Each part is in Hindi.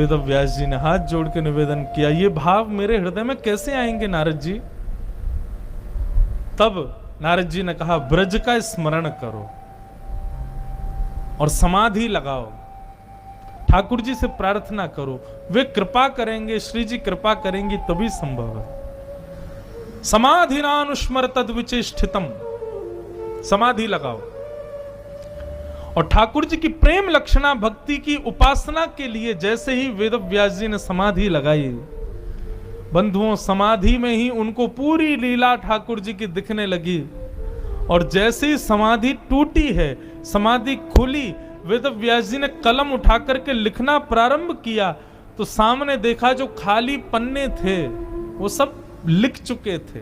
वेद व्यास जी ने हाथ जोड़ के निवेदन किया, ये भाव मेरे हृदय में कैसे आएंगे नारद जी? तब नारद जी ने कहा, ब्रज का स्मरण करो और समाधि लगाओ, ठाकुर जी से प्रार्थना करो, वे कृपा करेंगे, श्री जी कृपा करेंगी, तभी संभव है। समाधिनानुस्मर तद्विचेष्टितम, समाधि लगाओ और ठाकुर जी की प्रेम लक्षणा भक्ति की उपासना के लिए जैसे ही वेद व्यास जी ने समाधि लगाई, बंधुओं समाधि में ही उनको पूरी लीला ठाकुर जी की दिखने लगी। और जैसे ही समाधि टूटी है, समाधि खुली, वेद व्यास जी ने कलम उठा करके लिखना प्रारंभ किया तो सामने देखा जो खाली पन्ने थे वो सब लिख चुके थे।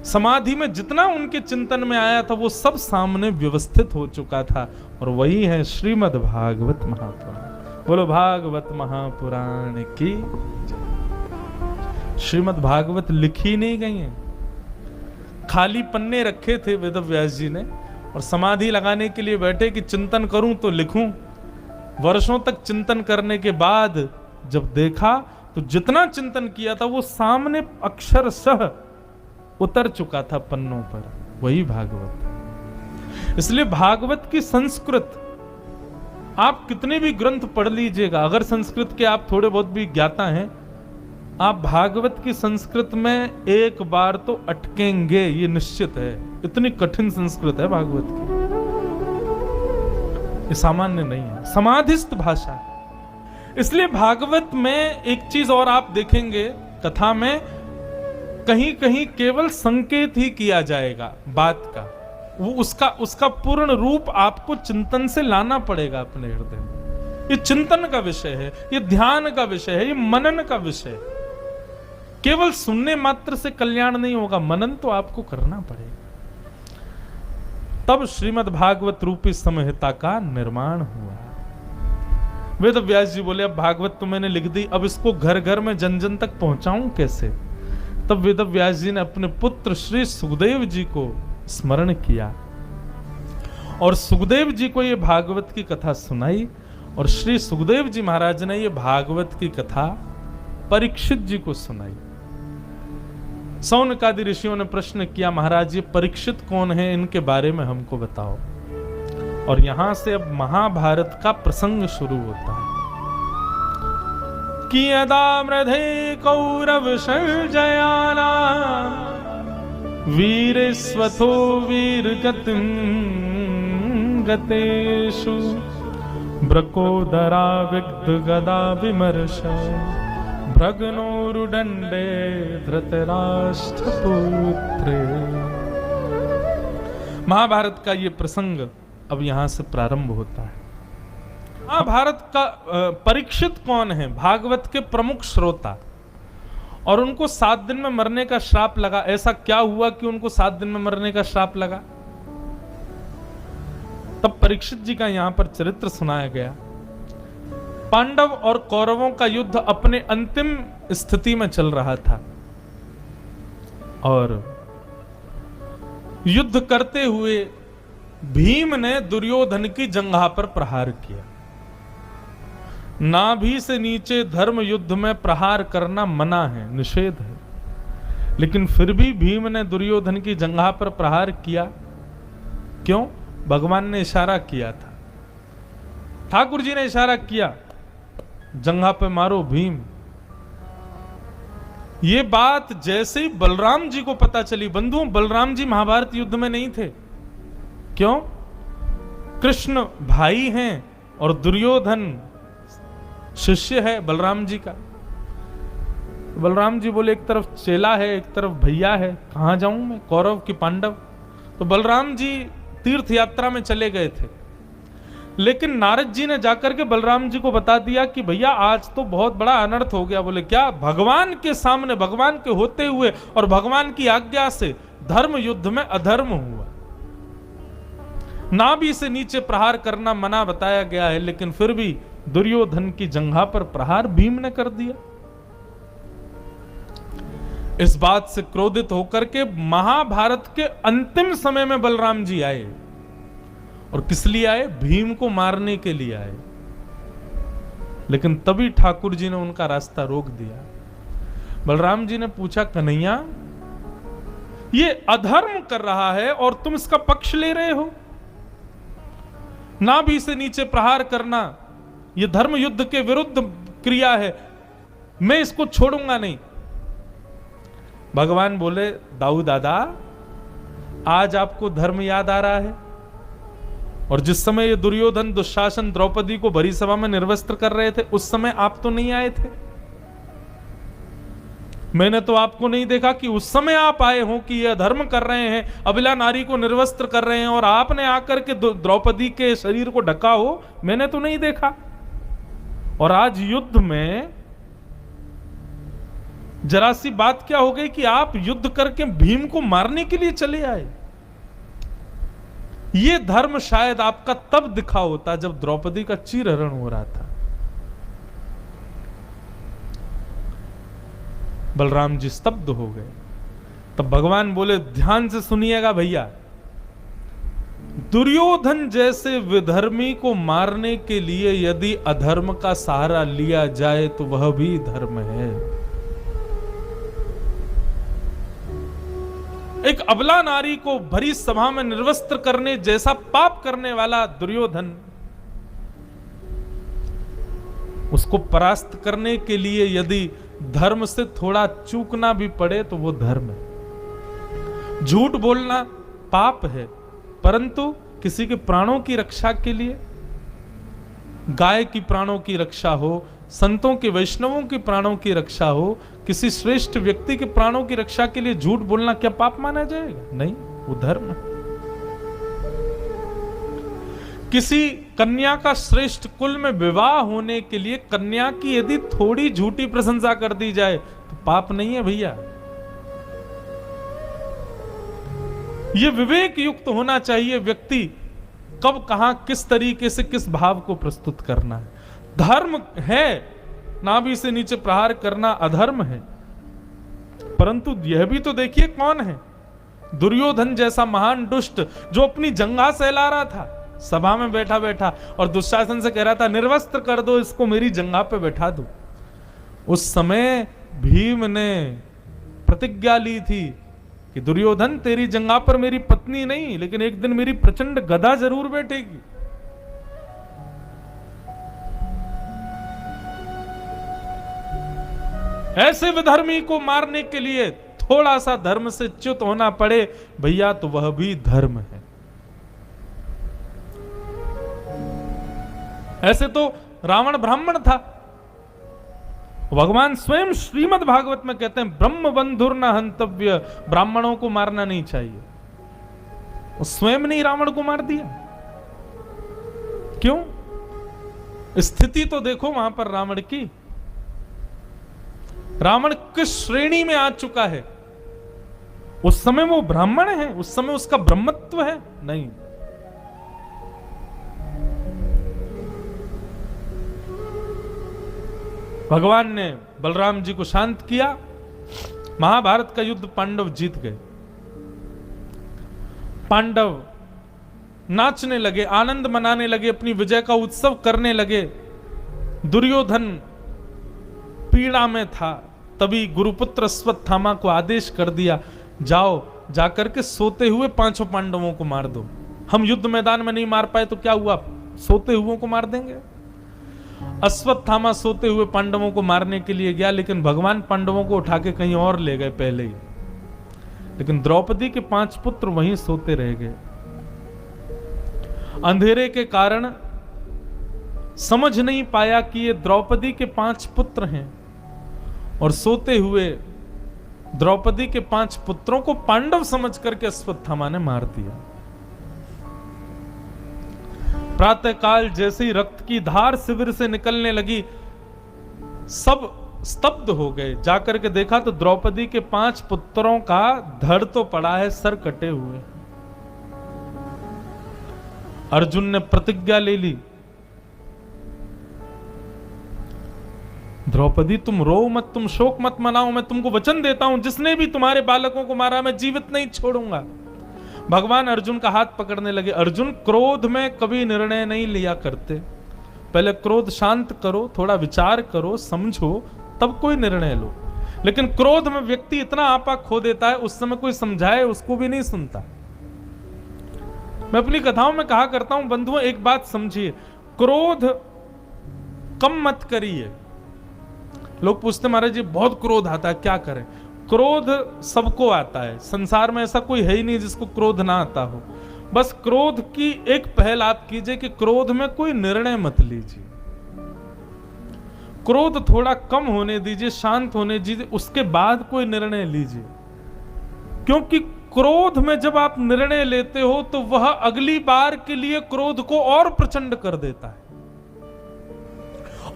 समाधि में जितना उनके चिंतन में आया था वो सब सामने व्यवस्थित हो चुका था। और वही है श्रीमद् भागवत महापुराण। बोलो भागवत महापुराण की। श्रीमद् भागवत लिखी नहीं गई है, खाली पन्ने रखे थे वेद व्यास जी ने और समाधि लगाने के लिए बैठे कि चिंतन करूं तो लिखूं। वर्षों तक चिंतन करने के बाद जब देखा तो जितना चिंतन किया था वो सामने अक्षरशः उतर चुका था पन्नों पर। वही भागवत। इसलिए भागवत की संस्कृत आप कितने भी ग्रंथ पढ़ लीजिएगा, अगर संस्कृत के आप थोड़े बहुत भी ज्ञाता हैं, आप भागवत की संस्कृत में एक बार तो अटकेंगे, ये निश्चित है। इतनी कठिन संस्कृत है भागवत की, ये सामान्य नहीं है, समाधिस्थ भाषा है। इसलिए भागवत में एक चीज और आप देखेंगे, कथा में कहीं कहीं केवल संकेत ही किया जाएगा बात का, वो उसका पूर्ण रूप आपको चिंतन से लाना पड़ेगा अपने हृदय में। ये चिंतन का विषय है, ये ध्यान का विषय है, ये मनन का विषय है। केवल सुनने मात्र से कल्याण नहीं होगा, मनन तो आपको करना पड़ेगा। तब श्रीमद् भागवत रूपी संहिता का निर्माण हुआ। वेद व्यास जी बोले, अब भागवत तो मैंने लिख दी, अब इसको घर घर में जन जन तक पहुंचाऊं कैसे? तब वेद व्यास जी ने अपने पुत्र श्री सुखदेव जी को स्मरण किया और सुखदेव जी को ये भागवत की कथा सुनाई। और श्री सुखदेव जी महाराज ने ये भागवत की कथा परीक्षित जी को सुनाई। सौनकादि ऋषियों ने प्रश्न किया, महाराज ये परीक्षित कौन है, इनके बारे में हमको बताओ। और यहां से अब महाभारत का प्रसंग शुरू होता है कि यदा मृधे कौरव संजयाना वीरस्वथो वीरगतिं गतेषु ब्रकोदरा विग्ध गदा विमर्श भ्रगनोरुदंडे धृतराष्ट्र पुत्रे। महाभारत का ये प्रसंग अब यहां से प्रारंभ होता है। महाभारत का परीक्षित कौन है? भागवत के प्रमुख श्रोता। और उनको 7 दिन में मरने का श्राप लगा। ऐसा क्या हुआ कि उनको 7 दिन में मरने का श्राप लगा? तब परीक्षित जी का यहां पर चरित्र सुनाया गया। पांडव और कौरवों का युद्ध अपने अंतिम स्थिति में चल रहा था और युद्ध करते हुए भीम ने दुर्योधन की जंघा पर प्रहार किया। नाभि से नीचे धर्म युद्ध में प्रहार करना मना है, निषेध है, लेकिन फिर भी भीम ने दुर्योधन की जंघा पर प्रहार किया। क्यों? भगवान ने इशारा किया था, ठाकुर जी ने इशारा किया, जंघा पे मारो भीम। ये बात जैसे ही बलराम जी को पता चली, बंधुओं बलराम जी महाभारत युद्ध में नहीं थे। क्यों? कृष्ण भाई हैं और दुर्योधन शिष्य है बलराम जी का। बलराम जी बोले, एक तरफ चेला है, एक तरफ भैया है, कहां जाऊं मैं, कौरव की पांडव? तो बलराम जी तीर्थ यात्रा में चले गए थे, लेकिन नारद जी ने जाकर के बलराम जी को बता दिया कि भैया आज तो बहुत बड़ा अनर्थ हो गया। बोले क्या? भगवान के सामने, भगवान के होते हुए और भगवान की आज्ञा से धर्म युद्ध में अधर्म हुआ। नाभि से नीचे प्रहार करना मना बताया गया है, लेकिन फिर भी दुर्योधन की जंघा पर प्रहार भीम ने कर दिया। इस बात से क्रोधित होकर के महाभारत के अंतिम समय में बलराम जी आए। और किस लिए आए? भीम को मारने के लिए आए। लेकिन तभी ठाकुर जी ने उनका रास्ता रोक दिया। बलराम जी ने पूछा, कन्हैया ये अधर्म कर रहा है और तुम इसका पक्ष ले रहे हो? नाभि से नीचे प्रहार करना यह धर्म युद्ध के विरुद्ध क्रिया है, मैं इसको छोड़ूंगा नहीं। भगवान बोले, दाऊ दादा, आज आपको धर्म याद आ रहा है? और जिस समय ये दुर्योधन दुशासन द्रौपदी को भरी सभा में निर्वस्त्र कर रहे थे, उस समय आप तो नहीं आए थे। मैंने तो आपको नहीं देखा कि उस समय आप आए हो कि ये धर्म कर रहे हैं, अबला नारी को निर्वस्त्र कर रहे हैं, और आपने आकर के द्रौपदी के शरीर को ढका हो, मैंने तो नहीं देखा। और आज युद्ध में जरा सी बात क्या हो गई कि आप युद्ध करके भीम को मारने के लिए चले आए। ये धर्म शायद आपका तब दिखा होता जब द्रौपदी का चीरहरण हो रहा था। बलराम जी स्तब्ध हो गए। तब भगवान बोले, ध्यान से सुनिएगा भैया, दुर्योधन जैसे विधर्मी को मारने के लिए यदि अधर्म का सहारा लिया जाए तो वह भी धर्म है। एक अबला नारी को भरी सभा में निर्वस्त्र करने जैसा पाप करने वाला दुर्योधन, उसको परास्त करने के लिए यदि धर्म से थोड़ा चूकना भी पड़े तो वो धर्म है। झूठ बोलना पाप है, परंतु किसी के प्राणों की रक्षा के लिए, गाय की प्राणों की रक्षा हो, संतों के वैष्णवों के प्राणों की रक्षा हो, किसी श्रेष्ठ व्यक्ति के प्राणों की रक्षा के लिए झूठ बोलना क्या पाप माना जाएगा? नहीं, वो धर्म है। किसी कन्या का श्रेष्ठ कुल में विवाह होने के लिए कन्या की यदि थोड़ी झूठी प्रशंसा कर दी जाए तो पाप नहीं है भैया। यह विवेक युक्त होना चाहिए व्यक्ति कब कहां किस तरीके से किस भाव को प्रस्तुत करना है। धर्म है नाभि से नीचे प्रहार करना, अधर्म है, परंतु यह भी तो देखिए कौन है। दुर्योधन जैसा महान दुष्ट जो अपनी जंघा सहला रहा था सभा में बैठा बैठा और दुशासन से कह रहा था, निर्वस्त्र कर दो इसको, मेरी जंघा पे बैठा दो। उस समय भीम ने प्रतिज्ञा ली थी कि दुर्योधन तेरी जंघा पर मेरी पत्नी नहीं, लेकिन एक दिन मेरी प्रचंड गदा जरूर बैठेगी। ऐसे विधर्मी को मारने के लिए थोड़ा सा धर्म से च्युत होना पड़े भैया तो वह भी धर्म है। ऐसे तो रावण ब्राह्मण था। भगवान स्वयं श्रीमद् भागवत में कहते हैं, ब्रह्म बंधुर न हंतव्य, ब्राह्मणों को मारना नहीं चाहिए। वो स्वयं ने रावण को मार दिया। क्यों? स्थिति तो देखो वहां पर रावण की। रावण किस श्रेणी में आ चुका है। उस समय वो ब्राह्मण है, उस समय उसका ब्रह्मत्व है नहीं। भगवान ने बलराम जी को शांत किया। महाभारत का युद्ध पांडव जीत गए। पांडव नाचने लगे, आनंद मनाने लगे, अपनी विजय का उत्सव करने लगे। दुर्योधन पीड़ा में था, तभी गुरुपुत्र अश्वत्थामा को आदेश कर दिया, जाओ जाकर के सोते हुए 5 पांडवों को मार दो। हम युद्ध मैदान में नहीं मार पाए तो क्या हुआ, सोते हुओं को मार देंगे। अश्वत्थामा सोते हुए पांडवों को मारने के लिए गया, लेकिन भगवान पांडवों को उठा के कहीं और ले गए पहले ही। लेकिन द्रौपदी के 5 पुत्र वहीं सोते रह गए। अंधेरे के कारण समझ नहीं पाया कि ये द्रौपदी के 5 पुत्र हैं, और सोते हुए द्रौपदी के 5 पुत्रों को पांडव समझ करके अश्वत्थामा ने मार दिया। प्रातः काल जैसे ही रक्त की धार शिविर से निकलने लगी, सब स्तब्ध हो गए। जाकर के देखा तो द्रौपदी के 5 पुत्रों का धड़ तो पड़ा है, सर कटे हुए। अर्जुन ने प्रतिज्ञा ले ली, द्रौपदी तुम रो मत, तुम शोक मत मनाओ, मैं तुमको वचन देता हूं जिसने भी तुम्हारे बालकों को मारा मैं जीवित नहीं छोड़ूंगा। भगवान अर्जुन का हाथ पकड़ने लगे। अर्जुन क्रोध में कभी निर्णय नहीं लिया करते, पहले क्रोध शांत करो, थोड़ा विचार करो, समझो, तब कोई निर्णय लो। लेकिन क्रोध में व्यक्ति इतना आपा खो देता है, उस समय कोई समझाए उसको भी नहीं सुनता। मैं अपनी कथाओं में कहा करता हूं बंधुओं, एक बात समझिए, क्रोध कम मत करिए। लोग पूछते महाराज जी बहुत क्रोध आता है, क्या करें? क्रोध सबको आता है, संसार में ऐसा कोई है ही नहीं जिसको क्रोध ना आता हो। बस क्रोध की एक पहल आप कीजिए कि क्रोध में कोई निर्णय मत लीजिए, क्रोध थोड़ा कम होने दीजिए, शांत होने दीजिए, उसके बाद कोई निर्णय लीजिए। क्योंकि क्रोध में जब आप निर्णय लेते हो तो वह अगली बार के लिए क्रोध को और प्रचंड कर देता है,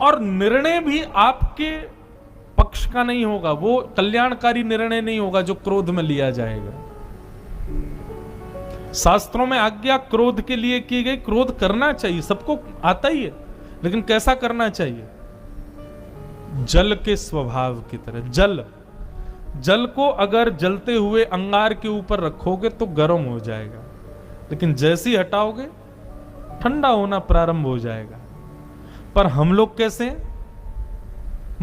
और निर्णय भी आपके पक्ष का नहीं होगा, वो कल्याणकारी निर्णय नहीं होगा जो क्रोध में लिया जाएगा। शास्त्रों में आज्ञा क्रोध के लिए की गई, क्रोध करना चाहिए, सबको आता ही है, लेकिन कैसा करना चाहिए? जल के स्वभाव की तरह। जल को अगर जलते हुए अंगार के ऊपर रखोगे तो गर्म हो जाएगा, लेकिन जैसे ही हटाओगे ठंडा होना प्रारंभ हो जाएगा। पर हम लोग कैसे?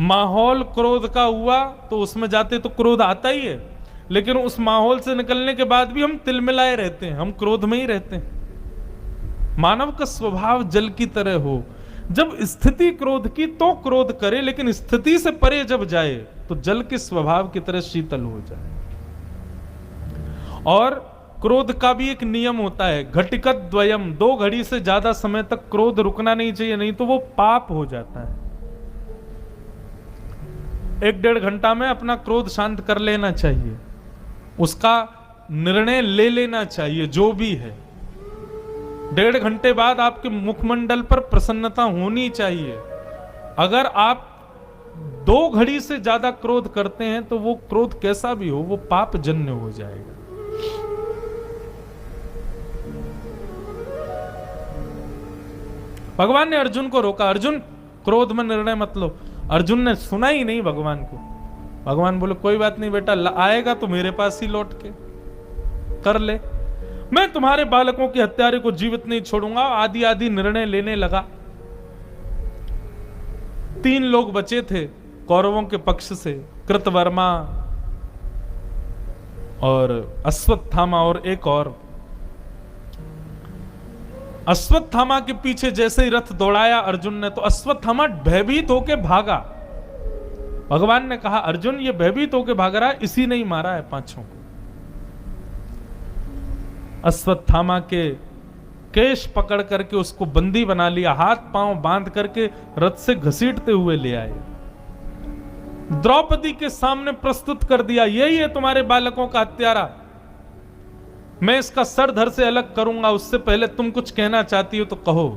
माहौल क्रोध का हुआ तो उसमें जाते तो क्रोध आता ही है, लेकिन उस माहौल से निकलने के बाद भी हम तिलमिलाए रहते हैं, हम क्रोध में ही रहते हैं। मानव का स्वभाव जल की तरह हो, जब स्थिति क्रोध की तो क्रोध करे, लेकिन स्थिति से परे जब जाए तो जल के स्वभाव की तरह शीतल हो जाए। और क्रोध का भी एक नियम होता है, घटिकत द्वयम, 2 घड़ी से ज्यादा समय तक क्रोध रुकना नहीं चाहिए, नहीं तो वो पाप हो जाता है। 1-1.5 घंटा में अपना क्रोध शांत कर लेना चाहिए, उसका निर्णय ले लेना चाहिए जो भी है। 1.5 घंटे बाद आपके मुखमंडल पर प्रसन्नता होनी चाहिए। अगर आप 2 घड़ी से ज्यादा क्रोध करते हैं तो वो क्रोध कैसा भी हो वो पाप जन्य हो जाएगा। भगवान ने अर्जुन को रोका, अर्जुन क्रोध में निर्णय मत लो। अर्जुन ने सुना ही नहीं भगवान को। भगवान बोले कोई बात नहीं बेटा, आएगा तो मेरे पास ही लौट के कर ले, मैं तुम्हारे बालकों के हत्यारे को जीवित नहीं छोड़ूंगा। आदि आदि निर्णय लेने लगा। 3 लोग बचे थे कौरवों के पक्ष से, कृतवर्मा और अश्वत्थामा और एक और। अश्वत्थामा के पीछे जैसे ही रथ दौड़ाया अर्जुन ने तो अश्वत्थामा भयभीत होकर भागा। भगवान ने कहा अर्जुन ये भयभीत होकर भाग रहा है, इसी ने ही मारा है 5 को। अश्वत्थामा के केश पकड़ करके उसको बंदी बना लिया, हाथ पांव बांध करके रथ से घसीटते हुए ले आए, द्रौपदी के सामने प्रस्तुत कर दिया, यही है तुम्हारे बालकों का हत्यारा, मैं इसका सर धड़ से अलग करूंगा, उससे पहले तुम कुछ कहना चाहती हो तो कहो।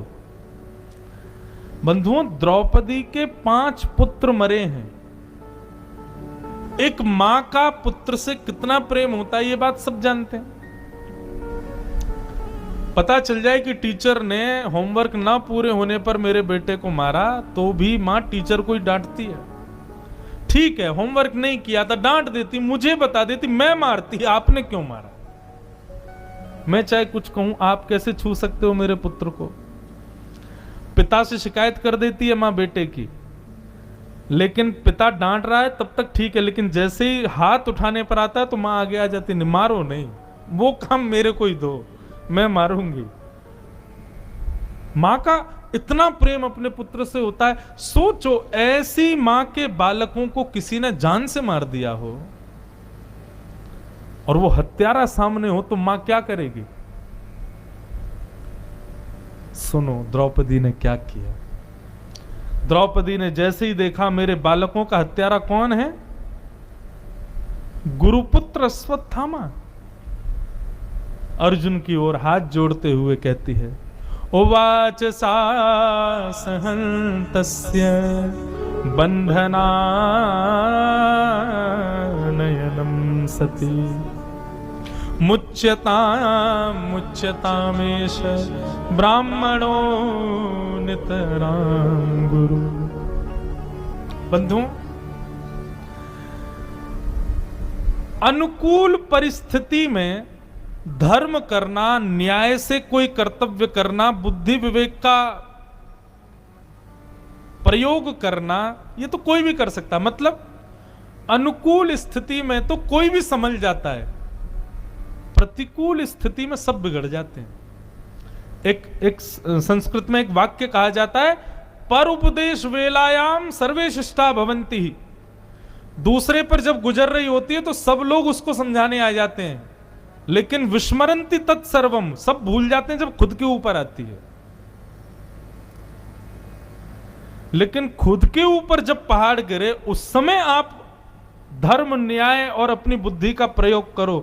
बंधुओं, द्रौपदी के 5 पुत्र मरे हैं। एक मां का पुत्र से कितना प्रेम होता है ये बात सब जानते हैं। पता चल जाए कि टीचर ने होमवर्क ना पूरे होने पर मेरे बेटे को मारा तो भी मां टीचर को ही डांटती है। ठीक है, होमवर्क नहीं किया था डांट देती, मुझे बता देती, मैं मारती, आपने क्यों मारा। मैं चाहे कुछ कहूं, आप कैसे छू सकते हो मेरे पुत्र को। पिता से शिकायत कर देती है मां बेटे की, लेकिन पिता डांट रहा है तब तक ठीक है, लेकिन जैसे ही हाथ उठाने पर आता है तो मां आगे आ जाती, नहीं मारो नहीं, वो काम मेरे को ही दो, मैं मारूंगी। मां का इतना प्रेम अपने पुत्र से होता है। सोचो ऐसी मां के बालकों को किसी ने जान से मार दिया हो और वो हत्यारा सामने हो तो मां क्या करेगी। सुनो द्रौपदी ने क्या किया। द्रौपदी ने जैसे ही देखा मेरे बालकों का हत्यारा कौन है, गुरुपुत्र अश्वत्थामा, अर्जुन की ओर हाथ जोड़ते हुए कहती है, उवाच सा सहन्तस्य बंधना नयनम सती मुच्यतामेष ब्राह्मणो नितरां गुरु। बंधुओं, अनुकूल परिस्थिति में धर्म करना, न्याय से कोई कर्तव्य करना बुद्धि विवेक का प्रयोग करना ये तो कोई भी कर सकता, मतलब अनुकूल स्थिति में तो कोई भी संभल जाता है, प्रतिकूल स्थिति में सब बिगड़ जाते हैं। एक संस्कृत में एक वाक्य कहा जाता है, पर उपदेश वेलायाम सर्वे शिष्टा भवन्ति। दूसरे पर जब गुजर रही होती है तो सब लोग उसको समझाने आ जाते हैं, लेकिन विस्मरन्ति तत्सर्वम, सब भूल जाते हैं जब खुद के ऊपर आती है। लेकिन खुद के ऊपर जब पहाड़ गिरे उस समय आप धर्म न्याय और अपनी बुद्धि का प्रयोग करो,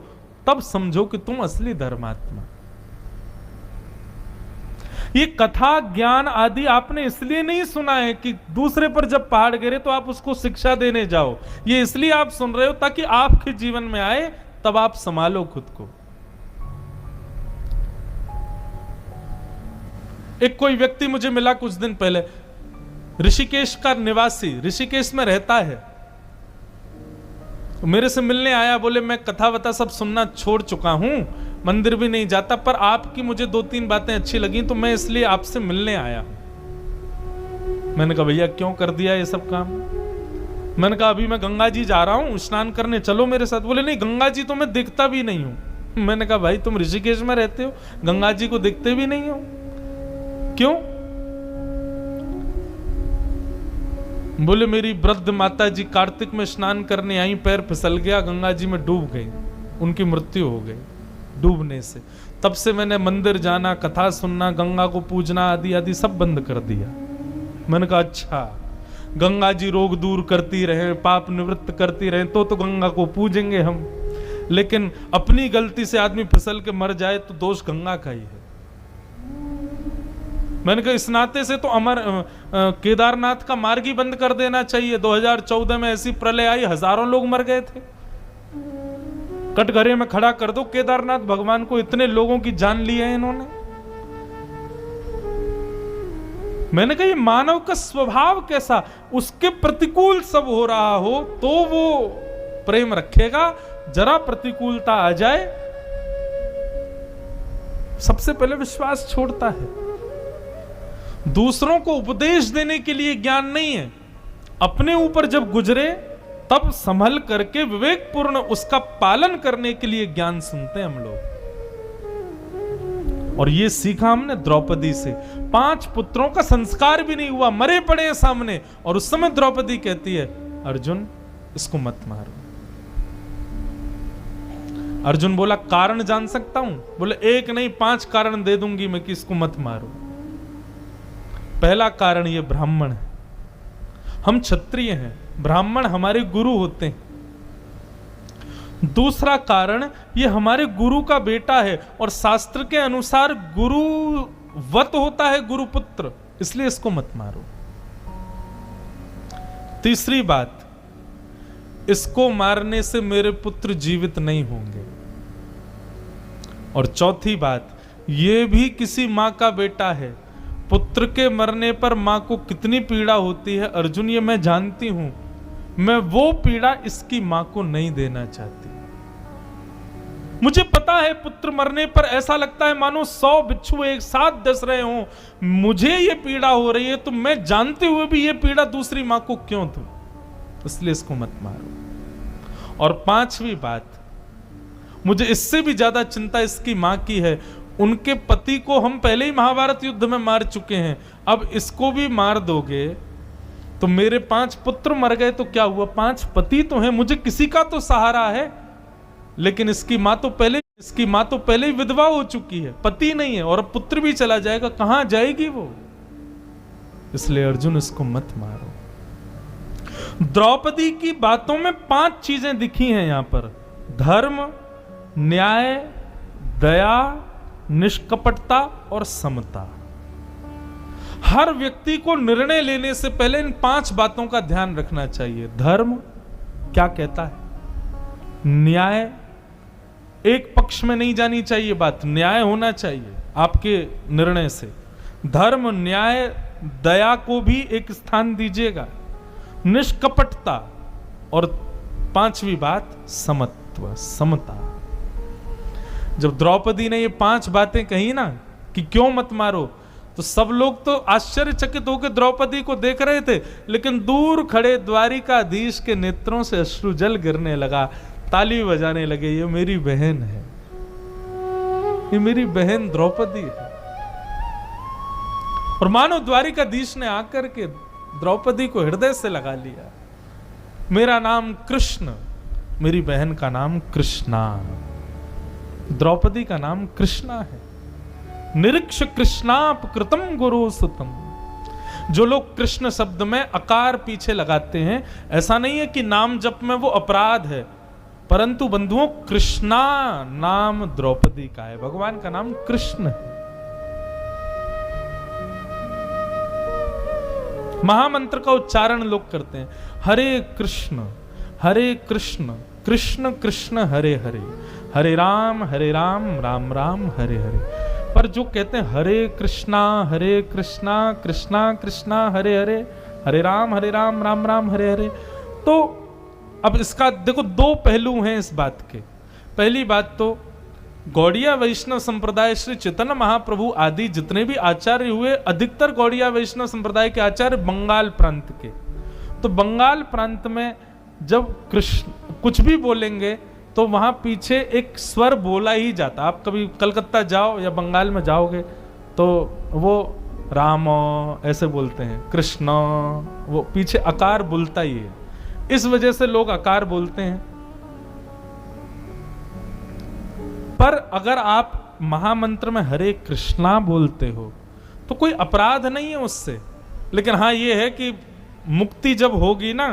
तब समझो कि तुम असली धर्मात्मा। ये कथा ज्ञान आदि आपने इसलिए नहीं सुना है कि दूसरे पर जब पहाड़ गिरे तो आप उसको शिक्षा देने जाओ, ये इसलिए आप सुन रहे हो ताकि आपके जीवन में आए, तब आप संभालो खुद को। एक कोई व्यक्ति मुझे मिला कुछ दिन पहले, ऋषिकेश का निवासी, ऋषिकेश में रहता है, मेरे से मिलने आया। बोले मैं कथा वथा सब सुनना छोड़ चुका हूं, मंदिर भी नहीं जाता, पर आपकी मुझे 2-3 बातें अच्छी लगी तो मैं इसलिए आपसे मिलने आया। मैंने कहा भैया क्यों कर दिया ये सब काम? मैंने कहा अभी मैं गंगा जी जा रहा हूं, स्नान करने चलो मेरे साथ। बोले नहीं, गंगा जी तो मैं देखता भी नहीं हूं। मैंने कहा भाई तुम ऋषिकेश में रहते हो, गंगा जी को देखते भी नहीं हो, क्यों? बोले मेरी वृद्ध माता जी कार्तिक में स्नान करने आई, पैर फिसल गया, गंगा जी में डूब गई, उनकी मृत्यु हो गई डूबने से। तब से मैंने मंदिर जाना, कथा सुनना, गंगा को पूजना आदि आदि सब बंद कर दिया। मैंने कहा अच्छा, गंगा जी रोग दूर करती रहे, पाप निवृत्त करती रहे तो गंगा को पूजेंगे हम, लेकिन अपनी गलती से आदमी फिसल के मर जाए तो दोष गंगा का ही है। मैंने कहा इस नाते से तो केदारनाथ का मार्ग ही बंद कर देना चाहिए। 2014 में ऐसी प्रलय आई, हजारों लोग मर गए थे। कटघरे में खड़ा कर दो केदारनाथ भगवान को, इतने लोगों की जान ली है इन्होंने। मैंने कहा ये मानव का स्वभाव कैसा, उसके प्रतिकूल सब हो रहा हो तो वो प्रेम रखेगा, जरा प्रतिकूलता आ जाए सबसे पहले विश्वास छोड़ता है। दूसरों को उपदेश देने के लिए ज्ञान नहीं है, अपने ऊपर जब गुजरे तब संभल करके विवेकपूर्ण उसका पालन करने के लिए ज्ञान सुनते हैं हम लोग। और ये सीखा हमने द्रौपदी से। 5 पुत्रों का संस्कार भी नहीं हुआ, मरे पड़े हैं सामने, और उस समय द्रौपदी कहती है अर्जुन इसको मत मारो। अर्जुन बोला कारण जान सकता हूं? बोले 1 नहीं 5 कारण दे दूंगी मैं कि इसको मत मारो। पहला कारण ये ब्राह्मण है, हम क्षत्रिय हैं, ब्राह्मण हमारे गुरु होते हैं। दूसरा कारण ये हमारे गुरु का बेटा है और शास्त्र के अनुसार गुरुवत होता है गुरुपुत्र, इसलिए इसको मत मारो। तीसरी बात, इसको मारने से मेरे पुत्र जीवित नहीं होंगे। और चौथी बात, ये भी किसी मां का बेटा है, पुत्र के मरने पर मां को कितनी पीड़ा होती है अर्जुन ये मैं जानती हूं, मैं वो पीड़ा इसकी मां को नहीं देना चाहती। मुझे पता है पुत्र मरने पर ऐसा लगता है मानो 100 बिच्छू एक साथ डस रहे हों, मुझे ये पीड़ा हो रही है तो मैं जानते हुए भी ये पीड़ा दूसरी मां को क्यों दूं, इसलिए इसको मत मारो। और 5वीं बात, मुझे इससे भी ज्यादा चिंता इसकी मां की है, उनके पति को हम पहले ही महाभारत युद्ध में मार चुके हैं, अब इसको भी मार दोगे तो मेरे 5 पुत्र मर गए तो क्या हुआ, 5 पति तो हैं, मुझे किसी का तो सहारा है, लेकिन इसकी मां तो पहले ही विधवा हो चुकी है, पति नहीं है, और अब पुत्र भी चला जाएगा, कहां जाएगी वो? इसलिए अर्जुन इसको मत मारो। द्रौपदी की बातों में 5 चीजें दिखी हैं यहां पर, धर्म, न्याय, दया, निष्कपटता और समता। हर व्यक्ति को निर्णय लेने से पहले इन 5 बातों का ध्यान रखना चाहिए। धर्म क्या कहता है, न्याय, एक पक्ष में नहीं जानी चाहिए बात, न्याय होना चाहिए आपके निर्णय से। धर्म, न्याय, दया को भी एक स्थान दीजिएगा, निष्कपटता, और 5वीं बात समत्व, समता। जब द्रौपदी ने ये 5 बातें कही ना कि क्यों मत मारो, तो सब लोग तो आश्चर्यचकित होकर द्रौपदी को देख रहे थे, लेकिन दूर खड़े द्वारिकाधीश के नेत्रों से अश्रु जल गिरने लगा, ताली बजाने लगे, ये मेरी बहन है, ये मेरी बहन द्रौपदी है। और मानो द्वारिकाधीश ने आकर के द्रौपदी को हृदय से लगा लिया। मेरा नाम कृष्ण, मेरी बहन का नाम कृष्णा, द्रौपदी का नाम कृष्णा है। निरीक्ष कृष्णाप कृतम गुरु सुतम। जो लोग कृष्ण शब्द में अकार पीछे लगाते हैं, ऐसा नहीं है कि नाम जप में वो अपराध है, परंतु बंधुओं कृष्णा नाम द्रौपदी का है, भगवान का नाम कृष्ण है। महामंत्र का उच्चारण लोग करते हैं, हरे कृष्ण कृष्ण कृष्ण हरे हरे, हरे राम राम राम हरे हरे। पर जो कहते हैं हरे कृष्णा कृष्णा कृष्णा हरे हरे, हरे राम राम राम हरे हरे, तो अब इसका देखो दो पहलू हैं इस बात के। पहली बात तो गौड़िया वैष्णव संप्रदाय श्री चैतन्य महाप्रभु आदि जितने भी आचार्य हुए, अधिकतर गौड़िया वैष्णव संप्रदाय के आचार्य बंगाल प्रांत के। तो बंगाल प्रांत में जब कृष्ण कुछ भी बोलेंगे तो वहां पीछे एक स्वर बोला ही जाता। आप कभी कलकत्ता जाओ या बंगाल में जाओगे तो वो राम ऐसे बोलते हैं, कृष्ण, वो पीछे आकार बोलता ही है, इस वजह से लोग आकार बोलते हैं। पर अगर आप महामंत्र में हरे कृष्णा बोलते हो तो कोई अपराध नहीं है उससे। लेकिन हाँ ये है कि मुक्ति जब होगी ना,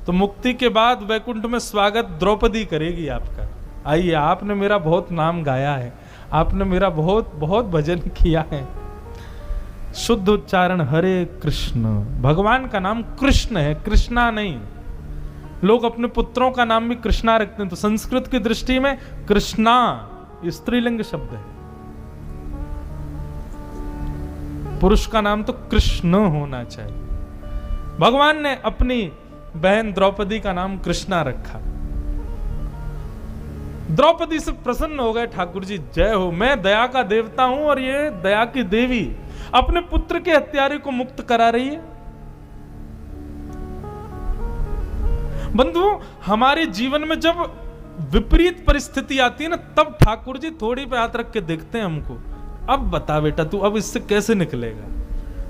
तो मुक्ति के बाद वैकुंठ में स्वागत द्रौपदी करेगी आपका। आइए, आपने मेरा बहुत नाम गाया है, आपने मेरा बहुत बहुत भजन किया है। शुद्ध उच्चारण हरे कृष्ण, भगवान का नाम कृष्ण है, कृष्णा नहीं। लोग अपने पुत्रों का नाम भी कृष्णा रखते हैं, तो संस्कृत की दृष्टि में कृष्णा स्त्रीलिंग शब्द है, पुरुष का नाम तो कृष्ण होना चाहिए। भगवान ने अपनी बहन द्रौपदी का नाम कृष्णा रखा। द्रौपदी से प्रसन्न हो गए ठाकुर जी, जय हो, मैं दया का देवता हूं और ये दया की देवी अपने पुत्र के हत्यारे को मुक्त करा रही है। बंधुओं, हमारे जीवन में जब विपरीत परिस्थिति आती है ना, तब ठाकुर जी थोड़ी पे हाथ रख के देखते हैं हमको, अब बता बेटा तू अब इससे कैसे निकलेगा।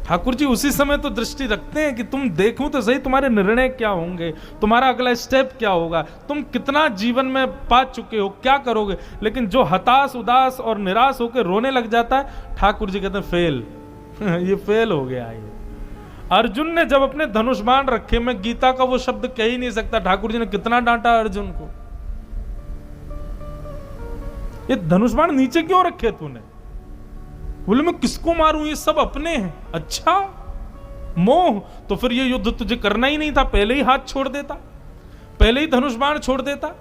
ठाकुर जी उसी समय तो दृष्टि रखते हैं कि तुम देखूं तो सही तुम्हारे निर्णय क्या होंगे, तुम्हारा अगला स्टेप क्या होगा, तुम कितना जीवन में पा चुके हो, क्या करोगे। लेकिन जो हताश उदास और निराश होकर रोने लग जाता है, ठाकुर जी कहते हैं फेल ये फेल हो गया। ये अर्जुन ने जब अपने धनुष बाण रखे, मैं गीता का वो शब्द कह ही नहीं सकता, ठाकुर जी ने कितना डांटा अर्जुन को, ये धनुष बाण नीचे क्यों रखे तूने। बोले मैं किसको मारूं, ये सब अपने हैं। अच्छा मोह, तो फिर ये युद्ध तुझे करना ही नहीं था, पहले ही हाथ छोड़ देता, पहले ही धनुष बाण छोड़ देता।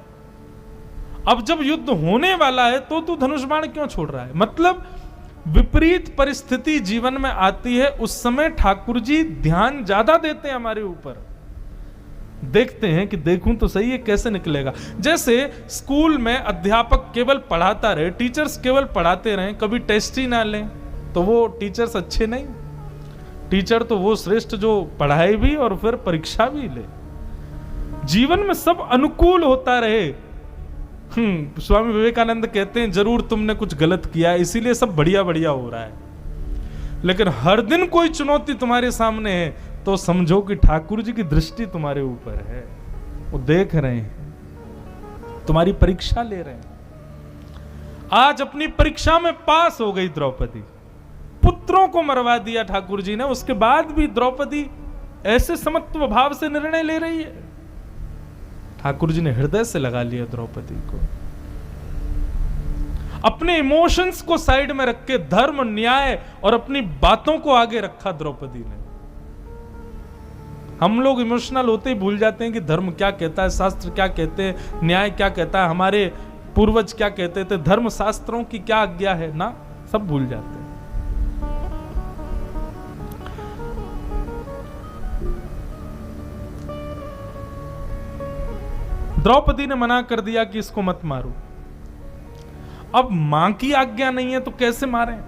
अब जब युद्ध होने वाला है तो तू धनुष बाण क्यों छोड़ रहा है। मतलब विपरीत परिस्थिति जीवन में आती है, उस समय ठाकुर जी ध्यान ज्यादा देते हैं हमारे ऊपर, देखते हैं कि देखूं तो सही है कैसे निकलेगा। जैसे स्कूल में अध्यापक केवल पढ़ाता रहे, टीचर्स केवल पढ़ाते रहे, कभी टेस्ट ही ना लें, तो वो टीचर्स अच्छे नहीं। टीचर तो वो श्रेष्ठ जो पढ़ाई भी और फिर परीक्षा भी ले। जीवन में सब अनुकूल होता रहे। स्वामी विवेकानंद कहते हैं जरूर तुमने कुछ गलत किया है, इसीलिए सब बढ़िया बढ़िया हो रहा है। लेकिन हर दिन कोई चुनौती तुम्हारे सामने है तो समझो कि ठाकुर जी की दृष्टि तुम्हारे ऊपर है, वो देख रहे हैं, तुम्हारी परीक्षा ले रहे हैं। आज अपनी परीक्षा में पास हो गई द्रौपदी, पुत्रों को मरवा दिया ठाकुर जी ने, उसके बाद भी द्रौपदी ऐसे समत्व भाव से निर्णय ले रही है। ठाकुर जी ने हृदय से लगा लिया द्रौपदी को, अपने इमोशंस को साइड में रख के धर्म न्याय और अपनी बातों को आगे रखा द्रौपदी ने। हम लोग इमोशनल होते ही भूल जाते हैं कि धर्म क्या कहता है, शास्त्र क्या कहते हैं, न्याय क्या कहता है, हमारे पूर्वज क्या कहते थे, धर्म शास्त्रों की क्या आज्ञा है ना, सब भूल जाते हैं। द्रौपदी ने मना कर दिया कि इसको मत मारो। अब मां की आज्ञा नहीं है तो कैसे मारें।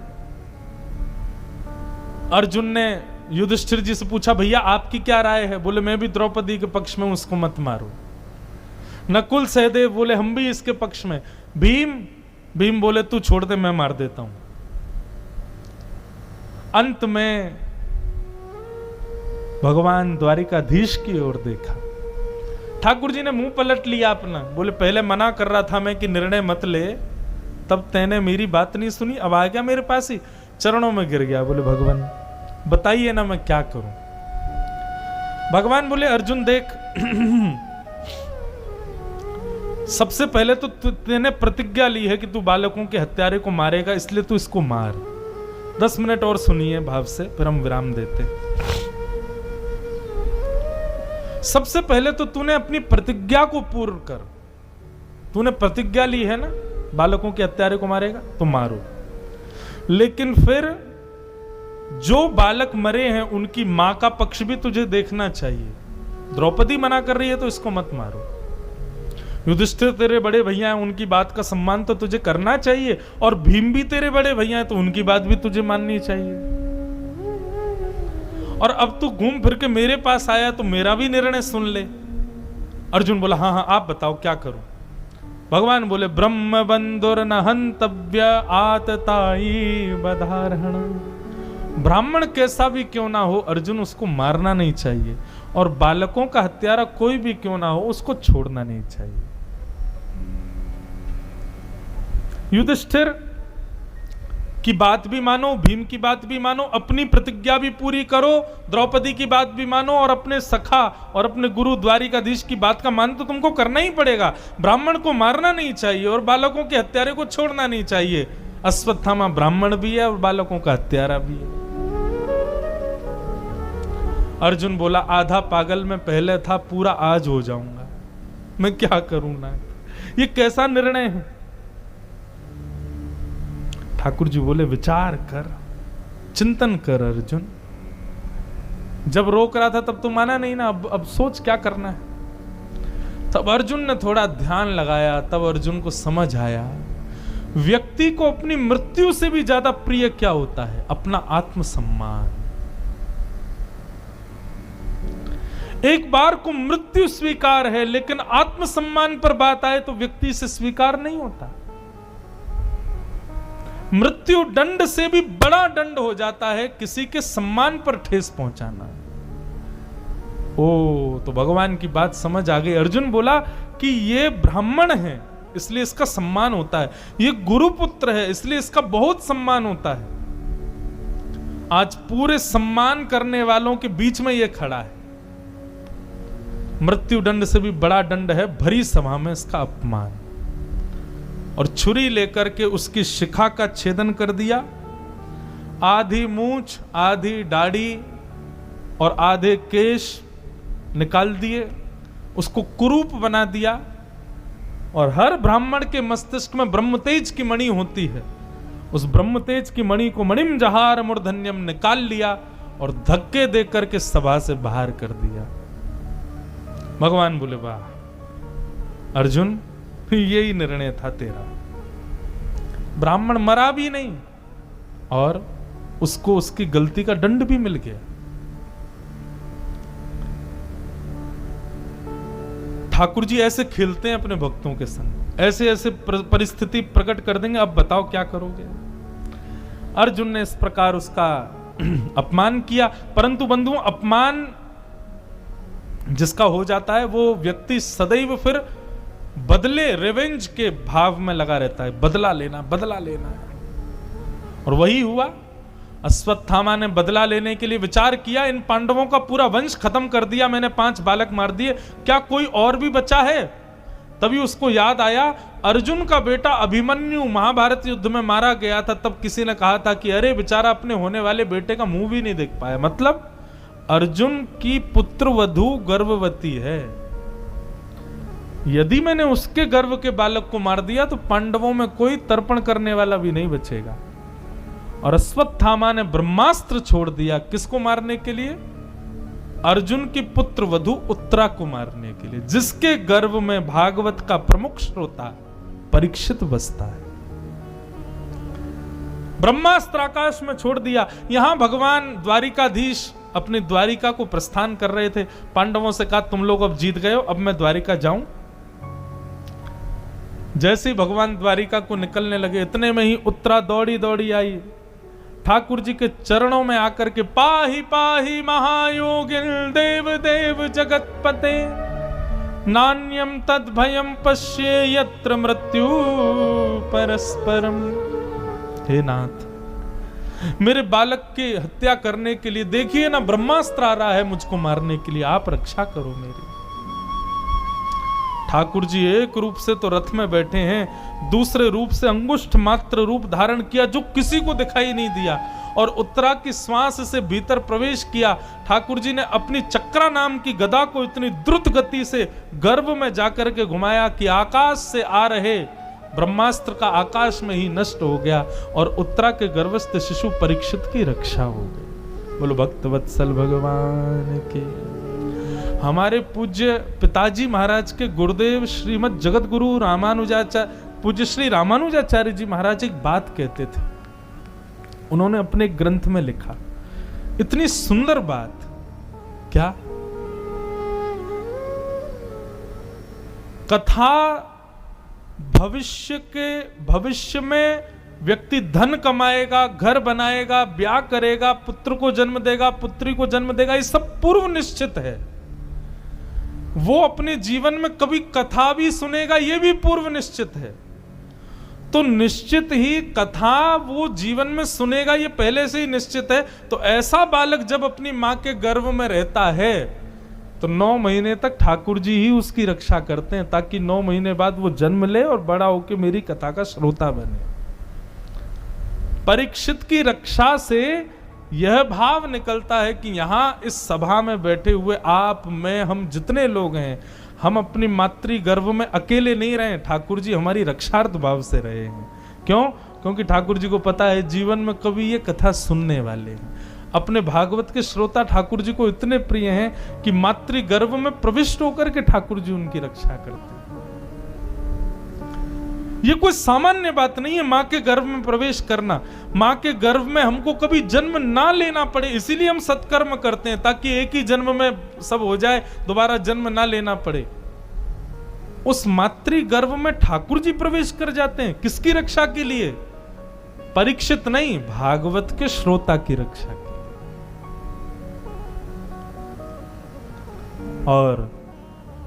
अर्जुन ने युधिष्ठिर जी से पूछा, भैया आपकी क्या राय है? बोले मैं भी द्रौपदी के पक्ष में, उसको मत मारो। नकुल सहदेव बोले हम भी इसके पक्ष में। भीम बोले तू छोड़ दे, मैं मार देता हूं। अंत में भगवान द्वारिकाधीश की ओर देखा। ठाकुर जी ने मुंह पलट लिया अपना। बोले पहले मना कर रहा था मैं कि निर्णय मत ले, तब तैने मेरी बात नहीं सुनी, अब आ गया मेरे पास ही, चरणों में गिर गया। बोले भगवान बताइए ना मैं क्या करूं। भगवान बोले अर्जुन देख, सबसे पहले तो तूने प्रतिज्ञा ली है कि तू बालकों के हत्यारे को मारेगा, इसलिए तू इसको मार। 10 मिनट और सुनिए भाव से, फिर हम विराम देते। सबसे पहले तो तूने अपनी प्रतिज्ञा को पूर्ण कर। तूने प्रतिज्ञा ली है ना बालकों के हत्यारे को मारेगा, तो मारो। लेकिन फिर जो बालक मरे हैं उनकी मां का पक्ष भी तुझे देखना चाहिए। द्रौपदी मना कर रही है तो इसको मत मारो। युधिष्ठिर तेरे बड़े भैया हैं, उनकी बात का सम्मान तो तुझे करना चाहिए, और भीम भी तेरे बड़े भैया हैं तो उनकी बात भी तुझे माननी चाहिए। और अब तू घूम फिर के मेरे पास आया तो मेरा भी निर्णय सुन ले। अर्जुन बोला हाँ आप बताओ क्या करूं। भगवान बोले ब्रह्म बंधुर न हंतव्य आतताई बधारण। ब्राह्मण कैसा भी क्यों ना हो अर्जुन, उसको मारना नहीं चाहिए, और बालकों का हत्यारा कोई भी क्यों ना हो उसको छोड़ना नहीं चाहिए। युधिष्ठिर की बात भी मानो, भीम की बात भी मानो, अपनी प्रतिज्ञा भी पूरी करो, द्रौपदी की बात भी मानो, और अपने सखा और अपने गुरु द्वारिकाधीश की बात का मान तो तुमको करना ही पड़ेगा। ब्राह्मण को मारना नहीं चाहिए और बालकों के हत्यारे को छोड़ना नहीं चाहिए। अश्वत्थामा ब्राह्मण भी है और बालकों का हत्यारा भी है। अर्जुन बोला आधा पागल में पहले था, पूरा आज हो जाऊंगा, मैं क्या करूं ना, ये कैसा निर्णय है। ठाकुर जी बोले विचार कर, चिंतन कर अर्जुन। जब रोक रहा था तब तो माना नहीं ना, अब सोच क्या करना है। तब अर्जुन ने थोड़ा ध्यान लगाया, तब अर्जुन को समझ आया व्यक्ति को अपनी मृत्यु से भी ज्यादा प्रिय क्या होता है, अपना आत्मसम्मान। एक बार को मृत्यु स्वीकार है, लेकिन आत्मसम्मान पर बात आए तो व्यक्ति से स्वीकार नहीं होता। मृत्यु दंड से भी बड़ा दंड हो जाता है किसी के सम्मान पर ठेस पहुंचाना। ओ तो भगवान की बात समझ आ गई। अर्जुन बोला कि ये ब्राह्मण है इसलिए इसका सम्मान होता है, ये गुरुपुत्र है इसलिए इसका बहुत सम्मान होता है। आज पूरे सम्मान करने वालों के बीच में ये खड़ा है। मृत्यु दंड से भी बड़ा दंड है भरी सभा में इसका अपमान। और छुरी लेकर के उसकी शिखा का छेदन कर दिया, आधी मूंछ, आधी दाढ़ी और आधे केश निकाल दिए, उसको कुरूप बना दिया। और हर ब्राह्मण के मस्तिष्क में ब्रह्मतेज की मणि होती है, उस ब्रह्मतेज की मणि को मणिम जहार मूर्धन्यम निकाल लिया और धक्के देकर के सभा से बाहर कर दिया। भगवान बोले वाह अर्जुन, यही निर्णय था तेरा। ब्राह्मण मरा भी नहीं और उसको उसकी गलती का दंड भी मिल गया। ठाकुर जी ऐसे खेलते हैं अपने भक्तों के संग, ऐसे ऐसे परिस्थिति प्रकट कर देंगे, अब बताओ क्या करोगे। अर्जुन ने इस प्रकार उसका अपमान किया, परंतु बंधुओं अपमान जिसका हो जाता है वो व्यक्ति सदैव फिर बदले, रिवेंज के भाव में लगा रहता है, बदला लेना है। और वही हुआ। अश्वत्थामा ने बदला लेने के लिए विचार किया, इन पांडवों का पूरा वंश खत्म कर दिया मैंने, 5 बालक मार दिए, क्या कोई और भी बचा है। तभी उसको याद आया अर्जुन का बेटा अभिमन्यु महाभारत युद्ध में मारा गया था। तब किसी ने कहा था कि अरे बेचारा अपने होने वाले बेटे का मुंह भी नहीं देख पाया। मतलब अर्जुन की पुत्रवधू गर्भवती है, यदि मैंने उसके गर्भ के बालक को मार दिया तो पांडवों में कोई तर्पण करने वाला भी नहीं बचेगा। और अश्वत्थामा ने ब्रह्मास्त्र छोड़ दिया, किसको मारने के लिए? अर्जुन की पुत्र वधु उत्तरा को मारने के लिए, जिसके गर्भ में भागवत का प्रमुख श्रोता परीक्षित बसता है। ब्रह्मास्त्र आकाश में छोड़ दिया। यहां भगवान द्वारिकाधीश अपनी द्वारिका को प्रस्थान कर रहे थे। पांडवों से कहा तुम लोग अब जीत गए हो, अब मैं द्वारिका जाऊं। जैसे ही भगवान द्वारिका को निकलने लगे, इतने में ही उत्तरा दौड़ी दौड़ी आई, ठाकुर जी के चरणों में आकर के पाहि पाहि महायोगिन देव देव जगतपते नान्यम तद भयम पश्ये यत्र मृत्यु परस्परम। हे नाथ, मेरे बालक की हत्या करने के लिए देखिए ना, ब्रह्मास्त्र आ रहा है मुझको मारने के लिए, आप रक्षा करो मेरी। ठाकुर जी एक रूप से तो रथ में बैठे हैं, दूसरे रूप से अंगुष्ठ मात्र रूप धारण किया जो किसी को दिखाई नहीं दिया, और उत्तरा की श्वास से भीतर प्रवेश किया। ठाकुर जी ने अपनी चक्रा नाम की गदा को इतनी द्रुत गति से गर्भ में जाकर के घुमाया कि आकाश से आ रहे ब्रह्मास्त्र का आकाश में ही नष्ट हो गया, और उत्तरा के गर्भस्थ शिशु परीक्षित की रक्षा हो गई। बोलो भक्तवत्सल भगवान के। हमारे पूज्य पिताजी महाराज के गुरुदेव श्रीमद जगत गुरु रामानुजाचार्य, पूज्य श्री रामानुजाचार्य जी महाराज एक बात कहते थे, उन्होंने अपने ग्रंथ में लिखा, इतनी सुंदर बात। क्या? कथा भविष्य में व्यक्ति धन कमाएगा, घर बनाएगा, ब्याह करेगा, पुत्र को जन्म देगा, पुत्री को जन्म देगा, ये सब पूर्व निश्चित है। वो अपने जीवन में कभी कथा भी सुनेगा, ये भी पूर्व निश्चित है। तो निश्चित ही कथा वो जीवन में सुनेगा, ये पहले से ही निश्चित है। तो ऐसा बालक जब अपनी मां के गर्भ में रहता है तो 9 महीने तक ठाकुर जी ही उसकी रक्षा करते हैं, ताकि 9 महीने बाद वो जन्म ले और बड़ा होकर मेरी कथा का श्रोता बने। परीक्षित की रक्षा से यह भाव निकलता है कि यहां इस सभा में बैठे हुए आप, मैं, हम जितने लोग हैं, हम अपनी मातृ गर्भ में अकेले नहीं रहे। ठाकुर जी हमारी रक्षार्थ भाव से रहे हैं। क्यों? क्योंकि ठाकुर जी को पता है जीवन में कभी ये कथा सुनने वाले हैं। अपने भागवत के श्रोता ठाकुर जी को इतने प्रिय हैं कि मातृ गर्भ में प्रविष्ट होकर के ठाकुर जी उनकी रक्षा करते हैं। ये कोई सामान्य बात नहीं है मां के गर्भ में प्रवेश करना। मां के गर्भ में हमको कभी जन्म ना लेना पड़े, इसीलिए हम सत्कर्म करते हैं, ताकि एक ही जन्म में सब हो जाए, दोबारा जन्म ना लेना पड़े। उस मातृ गर्भ में ठाकुर जी प्रवेश कर जाते हैं, किसकी रक्षा के लिए? परीक्षित नहीं, भागवत के श्रोता की रक्षा के लिए। और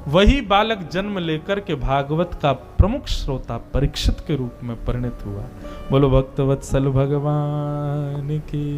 वही बालक जन्म लेकर के भागवत का प्रमुख श्रोता परीक्षित के रूप में परिणत हुआ। बोलो भक्तवत्सल भगवान की।